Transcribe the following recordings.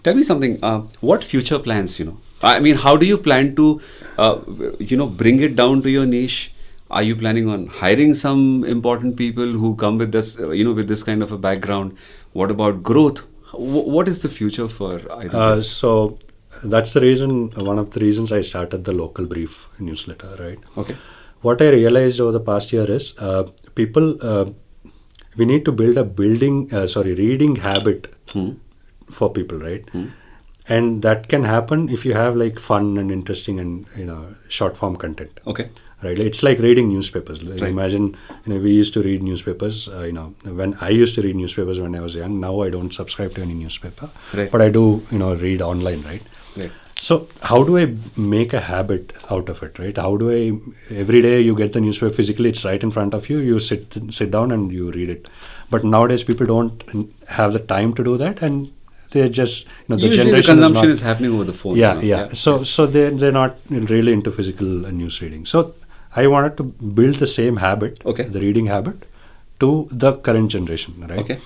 Tell me something. What future plans? I mean, how do you plan to, bring it down to your niche? Are you planning on hiring some important people who come with this, with this kind of a background? What about growth? What is the future for IDP? So that's the reason. One of the reasons I started the Local Brief newsletter, right? Okay. What I realized over the past year is people. We need to build a reading habit for people, right? And that can happen if you have like fun and interesting and short form content. Okay. Right, it's like reading newspapers. Like Right. Imagine, we used to read newspapers. When I used to read newspapers when I was young. Now I don't subscribe to any newspaper, Right. but I do, read online, right? Right. So how do I make a habit out of it, right? How do I, every day you get the newspaper physically, it's right in front of you, you sit down and you read it. But nowadays people don't have the time to do that, and they're just, the Usually generation the consumption is happening over the phone. Yeah. So they're not really into physical news reading. So I wanted to build the same habit, Okay. the reading habit, to the current generation, right? Okay.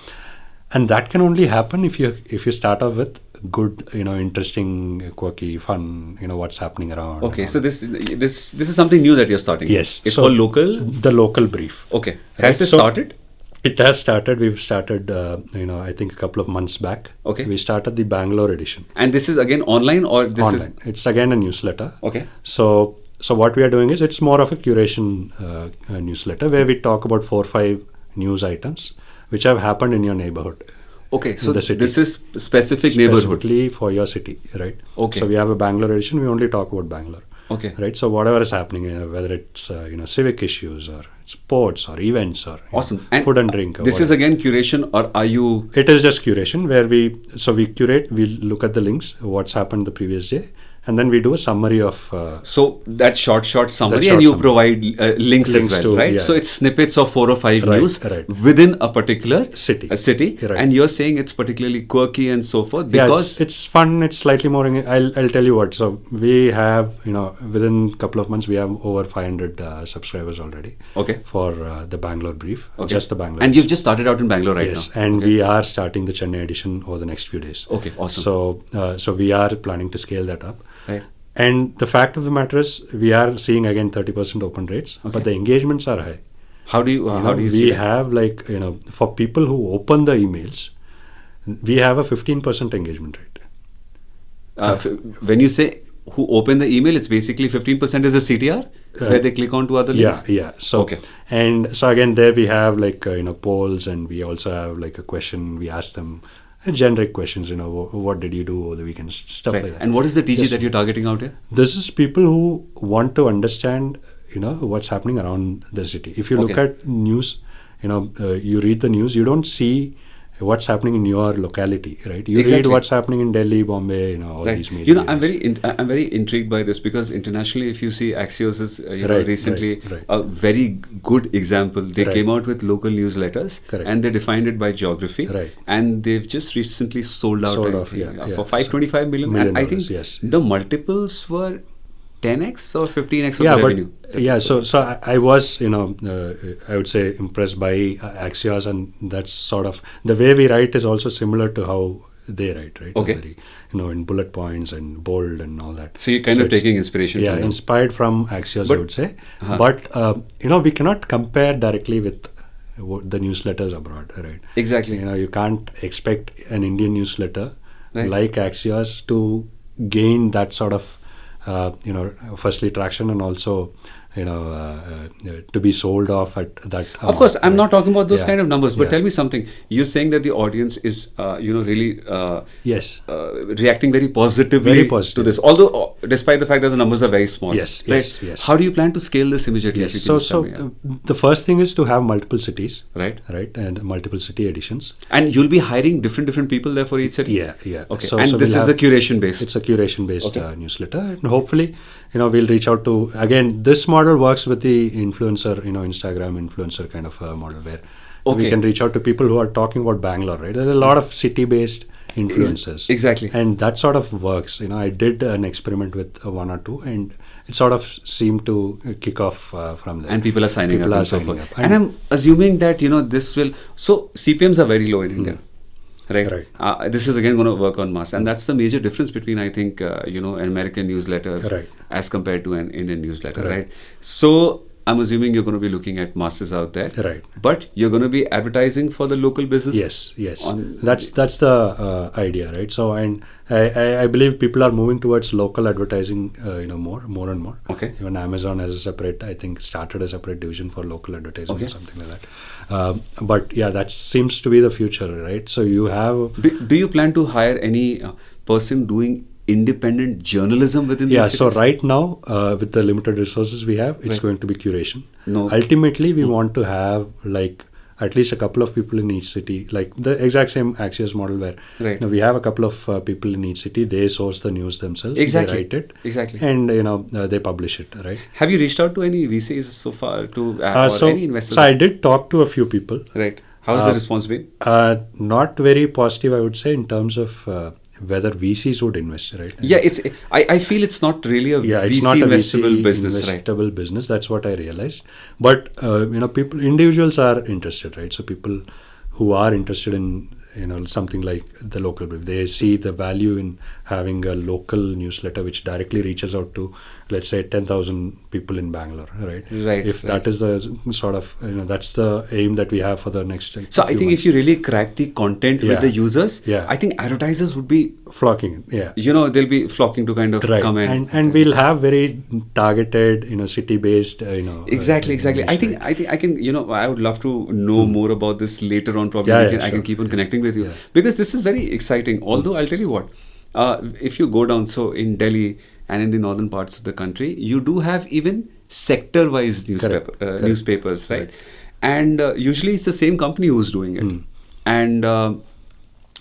And that can only happen if you start off with good, interesting, quirky, fun, what's happening around. Okay, so this is something new that you're starting. Yes. It's So called Local. The Local Brief. Okay. Right, Has this so- started? It has started. We've started, I think a couple of months back. Okay. We started the Bangalore edition. And this is again online or this Online. It's again a newsletter. Okay. So what we are doing is it's more of a curation newsletter where we talk about 4 or 5 news items which have happened in your neighborhood. Okay, so the city. this is specific neighborhood. Specifically for your city, right? Okay. So we have a Bangalore edition. We only talk about Bangalore. Okay. Right. So whatever is happening, whether it's civic issues or sports or events or Awesome. And food and drink. Or this is whatever. again curation, or are you? It is just curation where we curate. We look at the links, what's happened the previous day, and then we do a summary of. So that short summary, short and you summary. provide links as well, to- right? yeah. So it's snippets of 4 or 5 Right, news right. within a particular City. Right. and you're saying it's particularly quirky and so forth Yeah, because it's fun. It's slightly more. I'll tell you what. So we have, within a couple of months, we have over 500 subscribers already. Okay. For the Bangalore Brief, Okay. just the Bangalore. And you've just started out in Bangalore right yes, now. and Okay. we are starting the Chennai edition over the next few days. Okay, awesome. So we are planning to scale that up. Right. And the fact of the matter is, we are seeing again 30% open rates, but the engagements are high. How do you see we that? have for people who open the emails, we have a 15% engagement rate. When you say who open the email, it's basically 15% is the CTR where they click on to other links. Yeah. So Okay. And so again, there we have polls, and we also have like a question. We ask them generic questions. What did you do over the weekend? Stuff Right. like that. And what is the TG Yes. that you're targeting out here? This is people who want to understand, what's happening around the city. If you look Okay. at news, you read the news, you don't see what's happening in your locality, right? You read Exactly. what's happening in Delhi, Bombay, all Right. these major I'm areas. very intrigued by this because internationally, if you see Axios is Right, recently right. a very good example. They Right. came out with local newsletters Correct. and they defined it by geography. Right. And they've just recently sold out Sold I off, think, yeah. for $525 million. Million And I think dollars, yes. the multiples were 10x or 15x of Yeah, the but revenue. so I was, I would say impressed by Axios, and that's sort of the way we write is also similar to how they write, right? Okay. Very, in bullet points and bold and all that. So you're kind of it's- taking inspiration Yeah, from them. inspired from Axios, But- I would say. But we cannot compare directly with the newsletters abroad, right? Exactly. You can't expect an Indian newsletter Right. like Axios to gain that sort of firstly traction, and also to be sold off at that. Of course, I'm not talking about those Yeah. kind of numbers, but Yeah. tell me something. You're saying that the audience is, really Yes. reacting very positively Very positive. to this. Although, despite the fact that the numbers are very small. Yes, right? yes, yes. How do you plan to scale this immediately? Yes. If you So can just tell me, the first thing is to have multiple cities, right? and multiple city editions. And you'll be hiring different people there for each city? Yeah. Okay. So And this we'll is have- a curation based. It's a curation based Okay. newsletter, and hopefully, we'll reach out to, again, this model works with the influencer, Instagram influencer kind of model where we Okay. can reach out to people who are talking about Bangalore, right? There's a lot of city based influencers. Exactly. And that sort of works. I did an experiment with 1 or 2, and it sort of seemed to kick off from there. And people are signing People up are and so signing forth. up. And I'm assuming that, this will... So, CPMs are very low in India. right? Right. This is again going to work on mass, and that's the major difference between, I think, an American newsletter Right. as compared to an Indian newsletter, Right. right? So I'm assuming you're going to be looking at masses out there, Right. but you're going to be advertising for the local business. Yes. On- That's the idea, right? So, and I believe people are moving towards local advertising, more and more. Okay. Even Amazon has a separate, I think, started a separate division for local advertising Okay. or something like that. But yeah, that seems to be the future, right? So you have. Do you plan to hire any person doing independent journalism within Yeah, these so cities? right now, with the limited resources we have, it's Right. going to be curation. No. Ultimately, we want to have like at least a couple of people in each city, like the exact same Axios model where Right. we have a couple of people in each city. They source the news themselves. Exactly. They write it. Exactly. And they publish it, right? Have you reached out to any VCs so far or So, any investors? so I did talk to a few people. Right. How's the response been? Not very positive, I would say, in terms of whether VCs would invest, right? Yeah, I feel it's not really a Yeah, VC it's not a investable VC business, right? investable business. That's what I realized. But individuals are interested, right? So people who are interested in something like the local brief, they see the value in having a local newsletter which directly reaches out to, let's say, 10,000 people in Bangalore, right? Right, If right. that is the sort of that's the aim that we have for the next. So I think if you really crack the content with Yeah. the users, Yeah. I think advertisers would be, flocking in, yeah. they'll be flocking to kind of Right, come in. and we'll have very targeted, city-based, Exactly. I niche, think I can, I would love to know more about this later on. Probably Yeah, I can sure. keep on connecting with you Yeah. because this is very exciting. Although I'll tell you what, if you go down, so in Delhi and in the northern parts of the country, you do have even sector-wise Correct. newspapers, right? And usually it's the same company who's doing it. And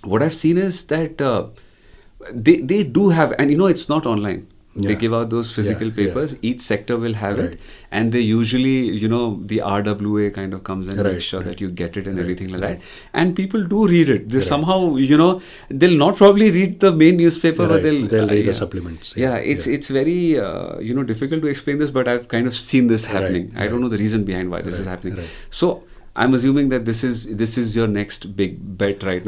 what I've seen is that they do have, and it's not online. They Yeah. give out those physical Yeah, papers. Each sector will have Right. it, and they usually, the RWA kind of comes and Right, makes sure right. that you get it and Right, everything like right. that. And people do read it. They Right. somehow, they'll not probably read the main newspaper, but Right. They'll read the yeah. supplements. Yeah, it's very difficult to explain this, but I've kind of seen this happening. I don't know the reason behind why this is happening. Right. So I'm assuming that this is your next big bet right now.